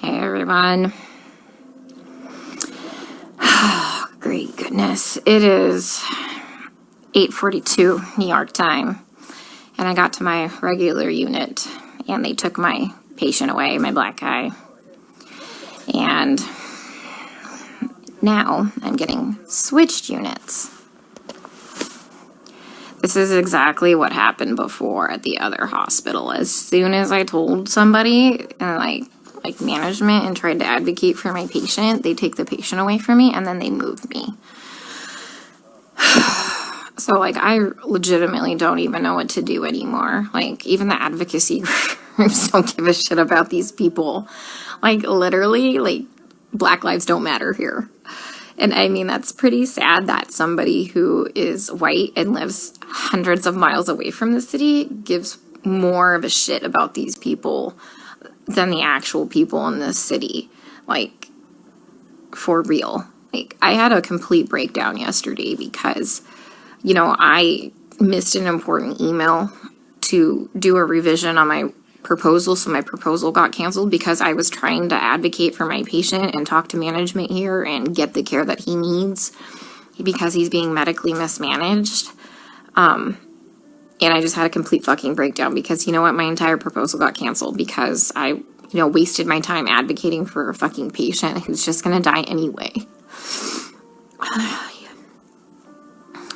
Hey everyone. Oh, great goodness. It is 8:42 New York time, and I got to my regular unit, and they took my patient away, my black guy. And now I'm getting switched units. This is exactly what happened before at the other hospital. As soon as I told somebody, and like management, and tried to advocate for my patient, they take the patient away from me and then they move me. So like I legitimately don't even know what to do anymore. Like even the advocacy groups don't give a shit about these people. Like literally, like Black lives don't matter here. And I mean, that's pretty sad that somebody who is white and lives hundreds of miles away from the city gives more of a shit about these people than the actual people in this city. Like, for real. Like, I had a complete breakdown yesterday because, you know, I missed an important email to do a revision on my proposal, so my proposal got canceled because I was trying to advocate for my patient and talk to management here and get the care that he needs because he's being medically mismanaged. And I just had a complete fucking breakdown because, you know what, my entire proposal got canceled because I, wasted my time advocating for a fucking patient who's just gonna die anyway.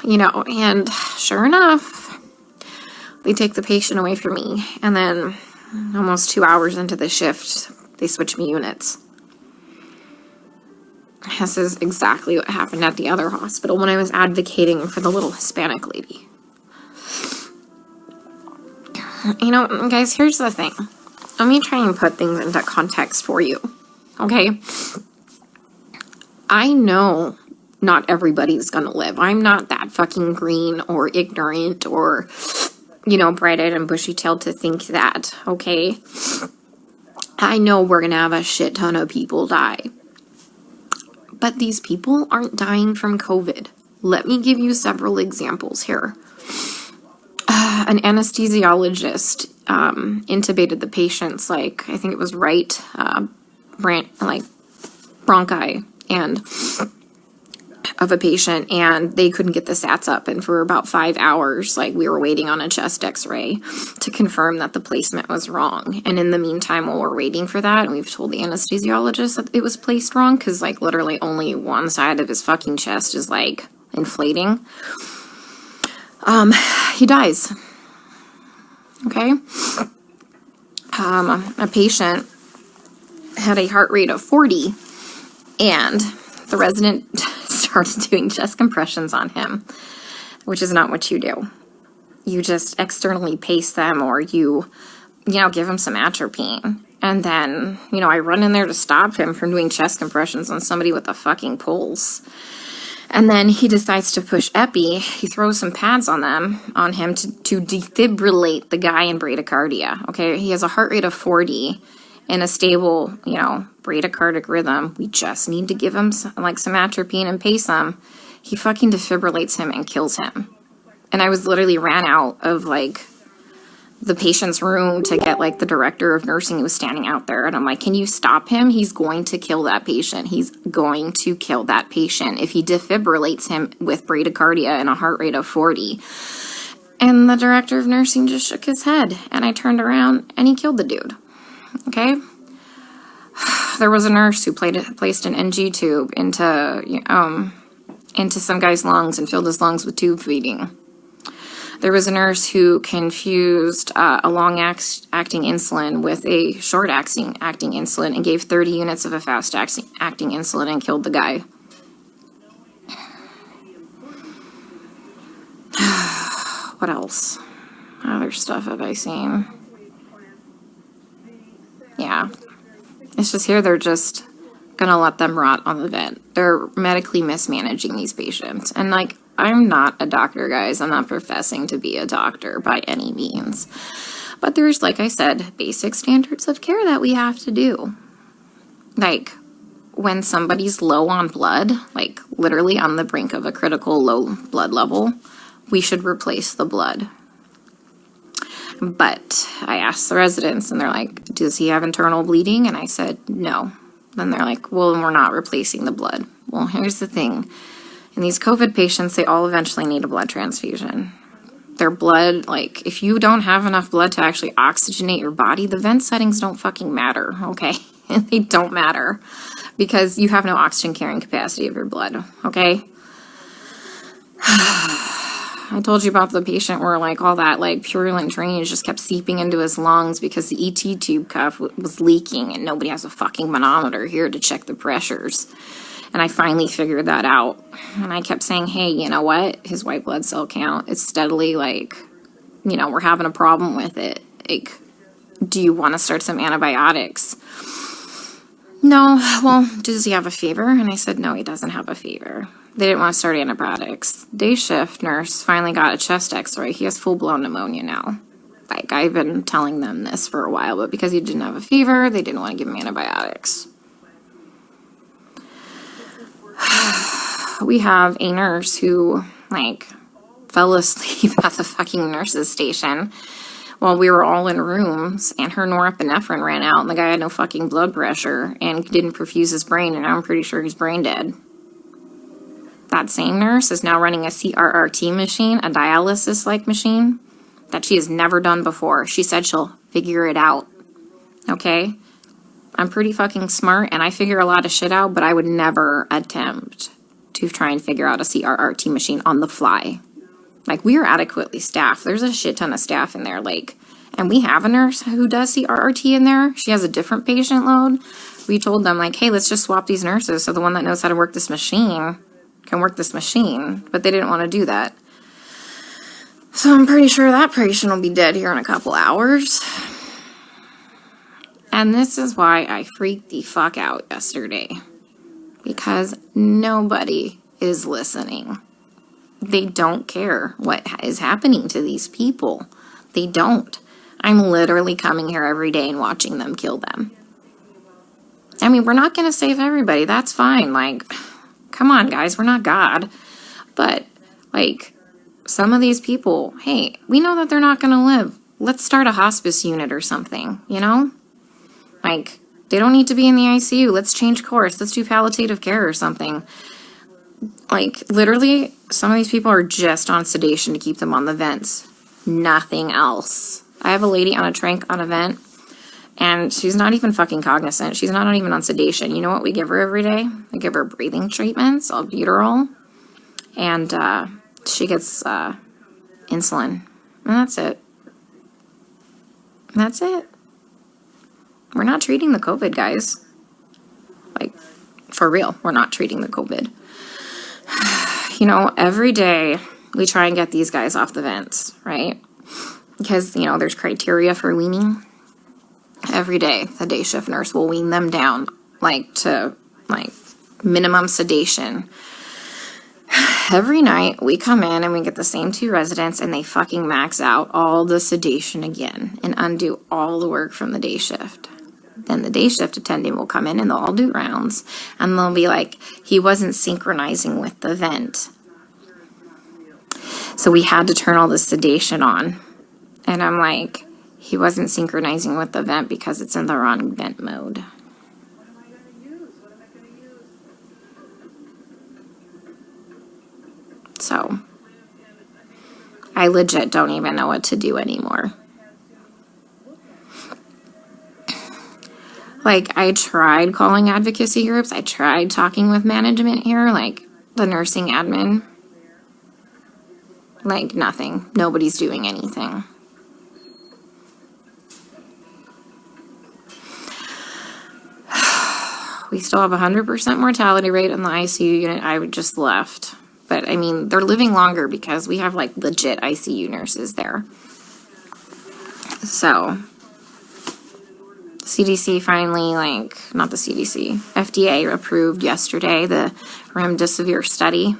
And sure enough, they take the patient away from me, and then almost 2 hours into the shift, they switch me units. This is exactly what happened at the other hospital when I was advocating for the little Hispanic lady. Guys, here's the thing. Let me try and put things into context for you, okay? I know not everybody's gonna live. I'm not that fucking green or ignorant or, bright-eyed and bushy-tailed to think that, okay? I know we're gonna have a shit ton of people die. But these people aren't dying from COVID. Let me give you several examples here. An anesthesiologist intubated the patient's, I think it was right bronchi and of a patient, and they couldn't get the sats up, and for about 5 hours, we were waiting on a chest x-ray to confirm that the placement was wrong. And in the meantime, while we're waiting for that, and we've told the anesthesiologist that it was placed wrong, because literally only one side of his fucking chest is inflating, he dies. Okay? A patient had a heart rate of 40, and the resident started doing chest compressions on him, which is not what you do. You just externally pace them, or you give him some atropine. And then, I run in there to stop him from doing chest compressions on somebody with a fucking pulse. And then he decides to push epi. He throws some pads on him to defibrillate the guy in bradycardia. Okay, he has a heart rate of 40 and a stable, bradycardic rhythm. We just need to give him some atropine and pace him. He fucking defibrillates him and kills him. And I was literally ran out of the patient's room to get the director of nursing who was standing out there. And I'm like, can you stop him? He's going to kill that patient. He's going to kill that patient if he defibrillates him with bradycardia and a heart rate of 40. And the director of nursing just shook his head. And I turned around and he killed the dude. Okay? There was a nurse who placed an NG tube into some guy's lungs and filled his lungs with tube feeding. There was a nurse who confused a long-acting insulin with a short-acting insulin and gave 30 units of a fast-acting insulin and killed the guy. What else? Other stuff have I seen? Yeah. It's just here they're just gonna let them rot on the vent. They're medically mismanaging these patients. And I'm not a doctor, guys. I'm not professing to be a doctor by any means. But there's, like I said, basic standards of care that we have to do. When somebody's low on blood, literally on the brink of a critical low blood level, we should replace the blood. But I asked the residents, and they're like, does he have internal bleeding? And I said, no. Then they're like, well, we're not replacing the blood. Well, here's the thing. In these COVID patients, they all eventually need a blood transfusion. Their blood, like, if you don't have enough blood to actually oxygenate your body, the vent settings don't fucking matter, okay? They don't matter because you have no oxygen carrying capacity of your blood, okay? I told you about the patient where, like, all that, like, purulent drainage just kept seeping into his lungs because the ET tube cuff was leaking and nobody has a fucking manometer here to check the pressures. And I finally figured that out. And I kept saying, hey, you know what? His white blood cell count is steadily, like, you know, we're having a problem with it. Like, do you want to start some antibiotics? No. Well, does he have a fever? And I said, no, he doesn't have a fever. They didn't want to start antibiotics. Day shift nurse finally got a chest x-ray. He has full-blown pneumonia now. Like, I've been telling them this for a while, but because he didn't have a fever, they didn't want to give him antibiotics. We have a nurse who, like, fell asleep at the fucking nurse's station while we were all in rooms, and her norepinephrine ran out, and the guy had no fucking blood pressure and didn't perfuse his brain, and I'm pretty sure he's brain dead. That same nurse is now running a CRRT machine, a dialysis-like machine, that she has never done before. She said she'll figure it out, okay? I'm pretty fucking smart, and I figure a lot of shit out, but I would never attempt to try and figure out a CRRT machine on the fly. Like, we are adequately staffed. There's a shit ton of staff in there, like, and we have a nurse who does CRRT in there. She has a different patient load. We told them, like, hey, let's just swap these nurses so the one that knows how to work this machine can work this machine, but they didn't want to do that. So I'm pretty sure that patient will be dead here in a couple hours. And this is why I freaked the fuck out yesterday. Because nobody is listening. They don't care what is happening to these people. They don't. I'm literally coming here every day and watching them kill them. I mean, we're not going to save everybody. That's fine. Like, come on, guys. We're not God. But, like, some of these people, hey, we know that they're not going to live. Let's start a hospice unit or something, you know? Like, they don't need to be in the ICU. Let's change course. Let's do palliative care or something. Like, literally, some of these people are just on sedation to keep them on the vents. Nothing else. I have a lady on a tranq on a vent, and she's not even fucking cognizant. She's not even on sedation. You know what we give her every day? We give her breathing treatments, albuterol, and she gets insulin. And that's it. That's it. We're not treating the COVID, guys. Like, for real, we're not treating the COVID. You know, every day we try and get these guys off the vents, right? Because, you know, there's criteria for weaning. Every day, the day shift nurse will wean them down, like, to, like, minimum sedation. Every night, we come in and we get the same two residents, and they fucking max out all the sedation again and undo all the work from the day shift. Then the day shift attendant will come in and they'll all do rounds, and they'll be like, he wasn't synchronizing with the vent. So we had to turn all the sedation on. And I'm like, he wasn't synchronizing with the vent because it's in the wrong vent mode. So I legit don't even know what to do anymore. Like, I tried calling advocacy groups. I tried talking with management here, like the nursing admin. Like, nothing. Nobody's doing anything. We still have 100% mortality rate in the ICU unit. I just left. But, I mean, they're living longer because we have, like, legit ICU nurses there. So, CDC finally, like, not the CDC, FDA approved yesterday the remdesivir study.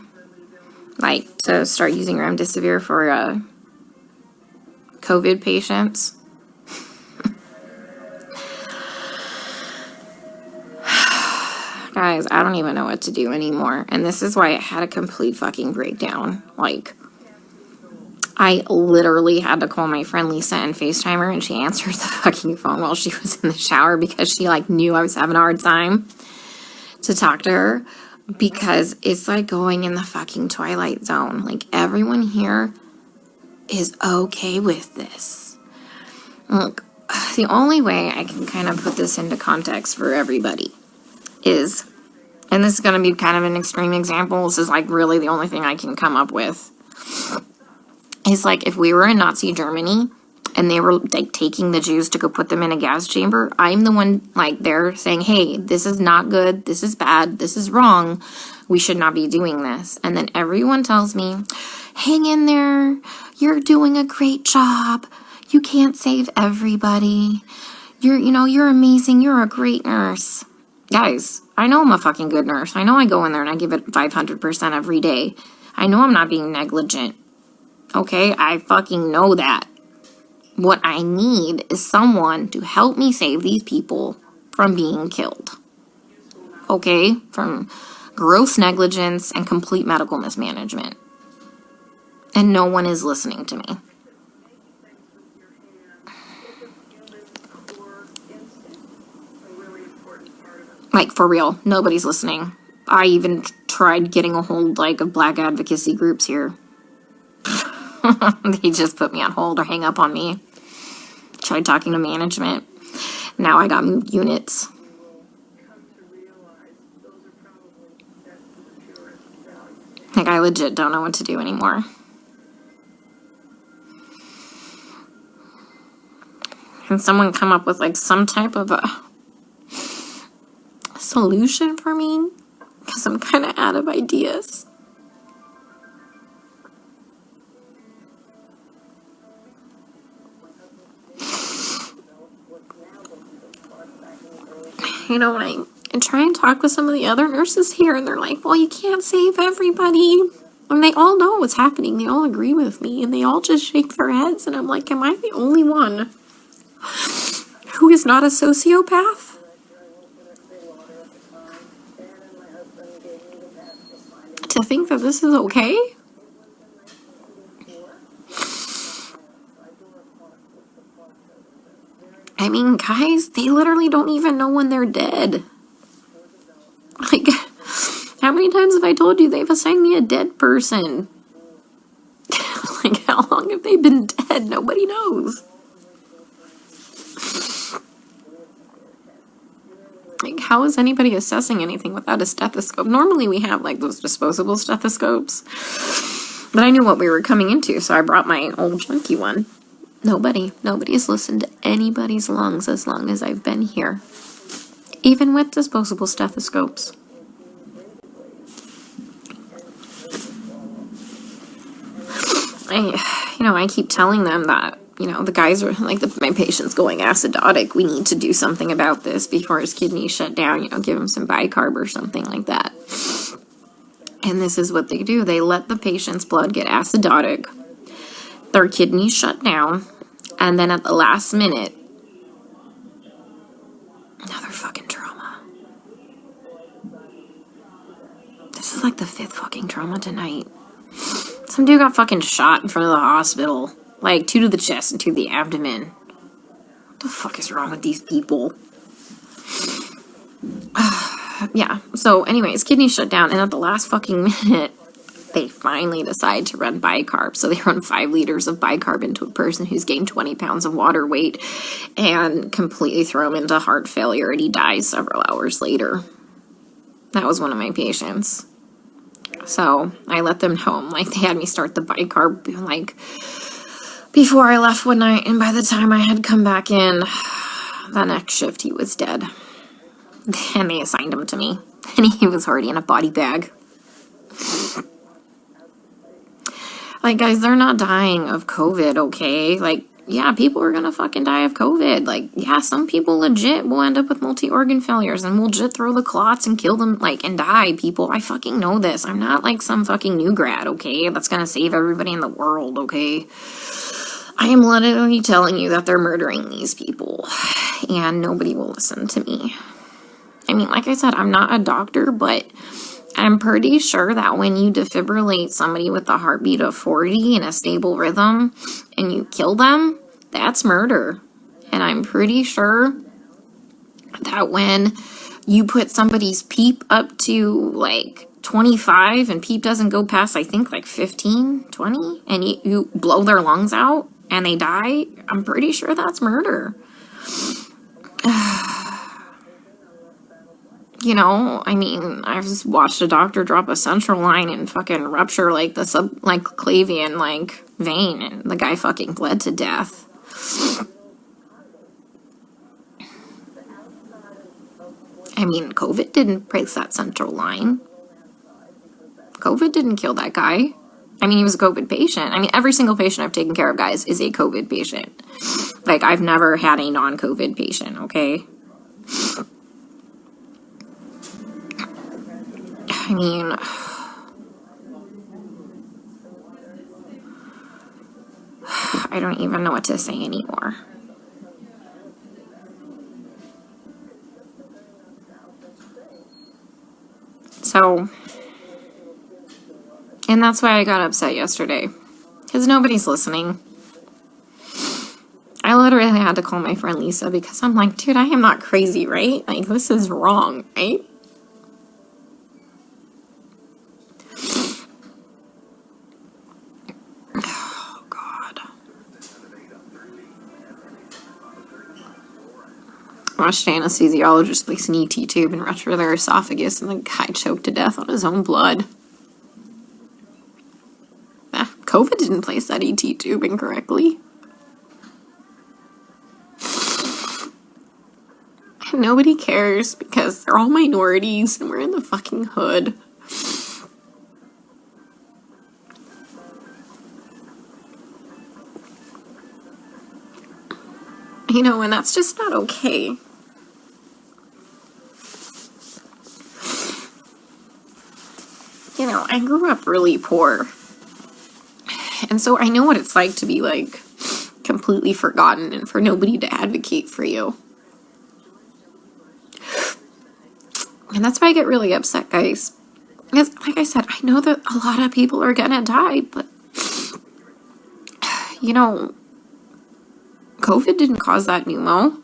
Like, to start using remdesivir for COVID patients. Guys, I don't even know what to do anymore. And this is why I had a complete fucking breakdown. Like, I literally had to call my friend Lisa and FaceTime her, and she answered the fucking phone while she was in the shower because she like knew I was having a hard time to talk to her, because it's like going in the fucking Twilight Zone. Like, everyone here is okay with this. Look, the only way I can kind of put this into context for everybody is, and this is going to be kind of an extreme example, this is like really the only thing I can come up with, is like if we were in Nazi Germany and they were like taking the Jews to go put them in a gas chamber, I'm the one like there saying, hey, this is not good, this is bad, this is wrong, we should not be doing this. And then everyone tells me, hang in there, you're doing a great job, you can't save everybody, you're amazing, you're a great nurse. Guys, I know I'm a fucking good nurse. I know I go in there and I give it 500% every day. I know I'm not being negligent. Okay, I fucking know that. What I need is someone to help me save these people from being killed. Okay, from gross negligence and complete medical mismanagement. And no one is listening to me. Like, for real, nobody's listening. I even tried getting a hold, like, of black advocacy groups here. They just put me on hold or hang up on me. Tried talking to management. Now I got moved units. Like, I legit don't know what to do anymore. Can someone come up with, like, some type of a solution for me? Because I'm kind of out of ideas. When I try and talk with some of the other nurses here, and they're like, well, you can't save everybody. And they all know what's happening. They all agree with me, and they all just shake their heads. And I'm like, am I the only one who is not a sociopath? To think that this is okay? I mean, guys, they literally don't even know when they're dead. Like, how many times have I told you they've assigned me a dead person? Like, how long have they been dead? Nobody knows. Like, how is anybody assessing anything without a stethoscope? Normally we have, like, those disposable stethoscopes. But I knew what we were coming into, so I brought my old junky one. Nobody has listened to anybody's lungs as long as I've been here. Even with disposable stethoscopes. I keep telling them that, the guys are, like, my patient's going acidotic. We need to do something about this before his kidneys shut down, give him some bicarb or something like that. And this is what they do. They let the patient's blood get acidotic. Their kidneys shut down. And then at the last minute, another fucking trauma. This is like the 5th fucking trauma tonight. Some dude got fucking shot in front of the hospital. Like, 2 to the chest and 2 to the abdomen. What the fuck is wrong with these people? Yeah, so anyways, kidneys shut down. And at the last fucking minute, they finally decide to run bicarb. So they run 5 liters of bicarb into a person who's gained 20 pounds of water weight and completely throw him into heart failure, and he dies several hours later. That was one of my patients. So I let them know. Like, they had me start the bicarb, like, before I left one night, and by the time I had come back in, the next shift, he was dead. And they assigned him to me, and he was already in a body bag. Like, guys, they're not dying of COVID, okay? Like, yeah, people are gonna fucking die of COVID. Like, yeah, some people legit will end up with multi-organ failures and will legit throw the clots and kill them, like, and die, people. I fucking know this. I'm not, like, some fucking new grad, okay? That's gonna save everybody in the world, okay? I am literally telling you that they're murdering these people, and nobody will listen to me. I mean, like I said, I'm not a doctor, but I'm pretty sure that when you defibrillate somebody with a heartbeat of 40 in a stable rhythm and you kill them, that's murder. And I'm pretty sure that when you put somebody's PEEP up to like 25 and PEEP doesn't go past, I think, like 15, 20, and you blow their lungs out and they die, I'm pretty sure that's murder. You know, I mean, I've just watched a doctor drop a central line and fucking rupture like the subclavian like vein, and the guy fucking bled to death. I mean, COVID didn't break that central line. COVID didn't kill that guy. I mean, he was a COVID patient. I mean, every single patient I've taken care of, guys, is a COVID patient. Like, I've never had a non-COVID patient, okay? I mean, I don't even know what to say anymore. So, and that's why I got upset yesterday, because nobody's listening. I literally had to call my friend Lisa because I'm like, dude, I am not crazy, right? Like, this is wrong, right? Oh, God. I watched an anesthesiologist place an ET tube and rupture their esophagus, and the guy choked to death on his own blood. COVID didn't place that ET tube incorrectly. And nobody cares because they're all minorities and we're in the fucking hood. You know, and that's just not okay. You know, I grew up really poor. And so I know what it's like to be, like, completely forgotten and for nobody to advocate for you. And that's why I get really upset, guys. Because, like I said, I know that a lot of people are gonna die, but, you know, COVID didn't cause that pneumo.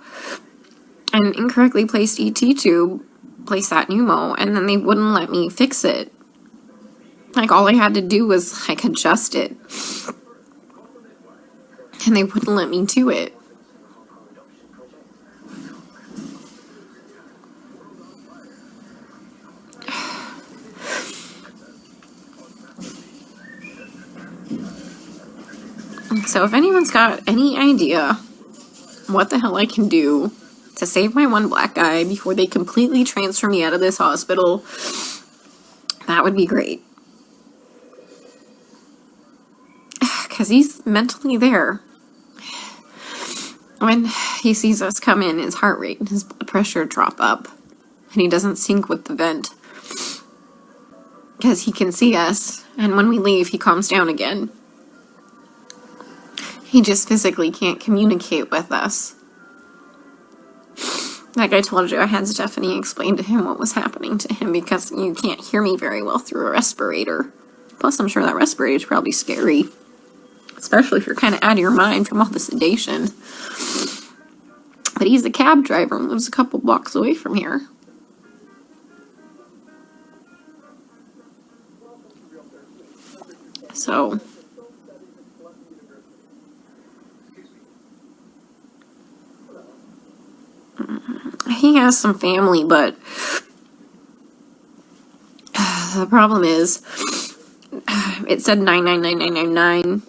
An incorrectly placed ET tube placed that pneumo, and then they wouldn't let me fix it. Like, all I had to do was, like, adjust it. And they wouldn't let me do it. So if anyone's got any idea what the hell I can do to save my one black guy before they completely transfer me out of this hospital, that would be great. Because he's mentally there. When he sees us come in, his heart rate and his blood pressure drop up. And he doesn't sync with the vent. Because he can see us. And when we leave, he calms down again. He just physically can't communicate with us. Like I told you, I had Stephanie explain to him what was happening to him because you can't hear me very well through a respirator. Plus, I'm sure that respirator is probably scary. Especially if you're kind of out of your mind from all the sedation. But he's a cab driver and lives a couple blocks away from here. So he has some family, but the problem is it said 99999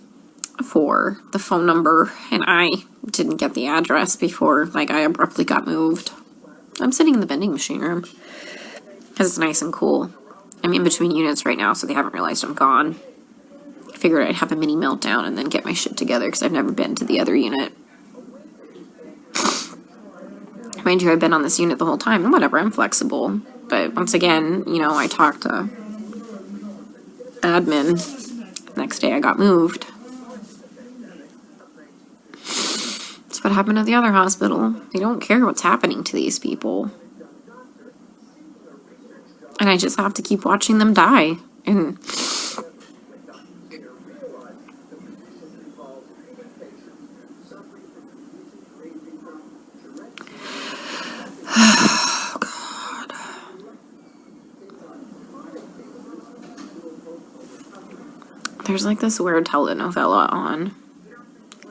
for the phone number, and I didn't get the address before, like, I abruptly got moved. I'm sitting in the vending machine room because it's nice and cool. I'm in between units right now, so they haven't realized I'm gone. I figured I'd have a mini meltdown and then get my shit together because I've never been to the other unit. Mind you, I've been on this unit the whole time, and whatever, I'm flexible. But once again, you know, I talked to admin. Next day I got moved. That's what happened at the other hospital. They don't care what's happening to these people. And I just have to keep watching them die. And oh, God. There's like this weird telenovela on.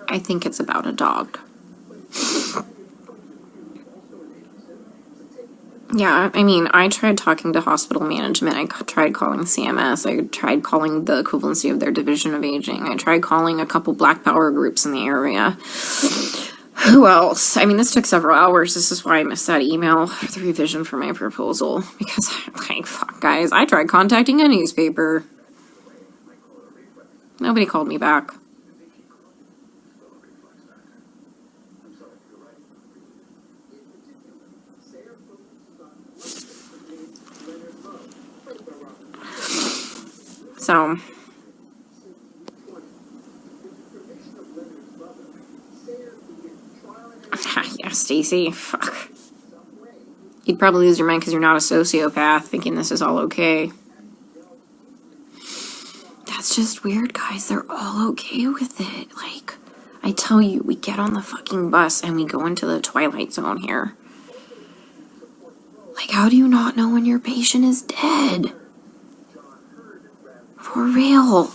I think it's about a dog. Yeah, I mean, I tried talking to hospital management. I tried calling CMS. I tried calling the equivalency of their division of aging. I tried calling a couple Black Power groups in the area. Who else? I mean, this took several hours. This is why I missed that email for the revision for my proposal. Because, like, fuck, guys, I tried contacting a newspaper. Nobody called me back. So, yeah, Stacy, fuck. You'd probably lose your mind because you're not a sociopath thinking this is all okay. That's just weird, guys. They're all okay with it. Like, I tell you, we get on the fucking bus and we go into the twilight zone here. Like, how do you not know when your patient is dead? For real.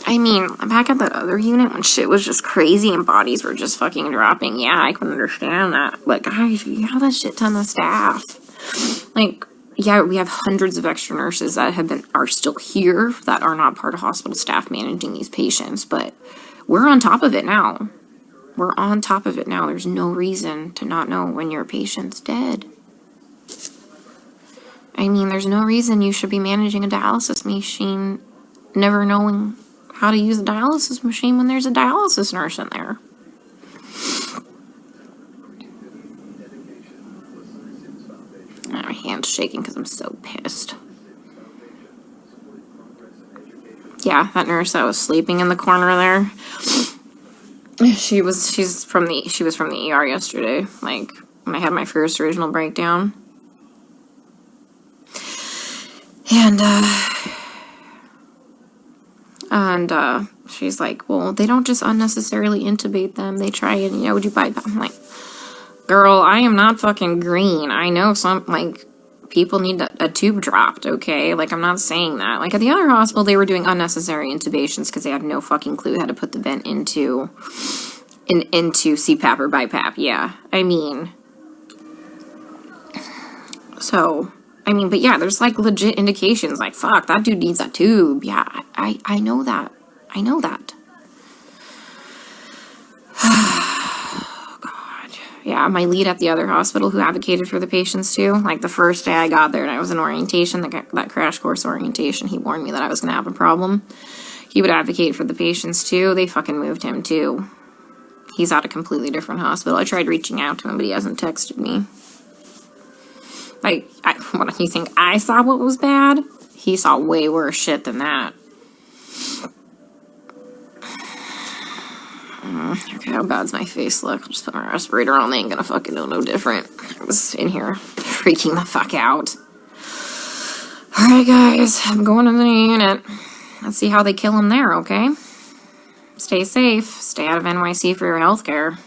I mean, back at that other unit when shit was just crazy and bodies were just fucking dropping. Yeah, I can understand that. But guys, you have a shit ton of staff. Like, yeah, we have hundreds of extra nurses that are still here that are not part of hospital staff managing these patients. But we're on top of it now. We're on top of it now. There's no reason to not know when your patient's dead. I mean, there's no reason you should be managing a dialysis machine never knowing how to use a dialysis machine when there's a dialysis nurse in there. My hand's shaking because I'm so pissed. Yeah, that nurse that was sleeping in the corner there. She was from the ER yesterday, like when I had my first original breakdown. And she's like, well, they don't just unnecessarily intubate them. They try and, would you bypass? I'm like, girl, I am not fucking green. I know some, like, people need a tube dropped, okay? Like, I'm not saying that. Like, at the other hospital, they were doing unnecessary intubations because they had no fucking clue how to put the vent into CPAP or BiPAP. Yeah, I mean, so... but yeah, there's like legit indications like, fuck, that dude needs a tube. Yeah, I know that. I know that. Oh, God. Yeah, my lead at the other hospital who advocated for the patients too, like the first day I got there and I was in orientation, that crash course orientation, he warned me that I was going to have a problem. He would advocate for the patients too. They fucking moved him too. He's at a completely different hospital. I tried reaching out to him, but he hasn't texted me. Like, what do you think? I saw what was bad? He saw way worse shit than that. Okay, how bad's my face look? I'll just put my respirator on. They ain't gonna fucking know no different. I was in here freaking the fuck out. Alright, guys. I'm going to the unit. Let's see how they kill him there, okay? Stay safe. Stay out of NYC for your healthcare.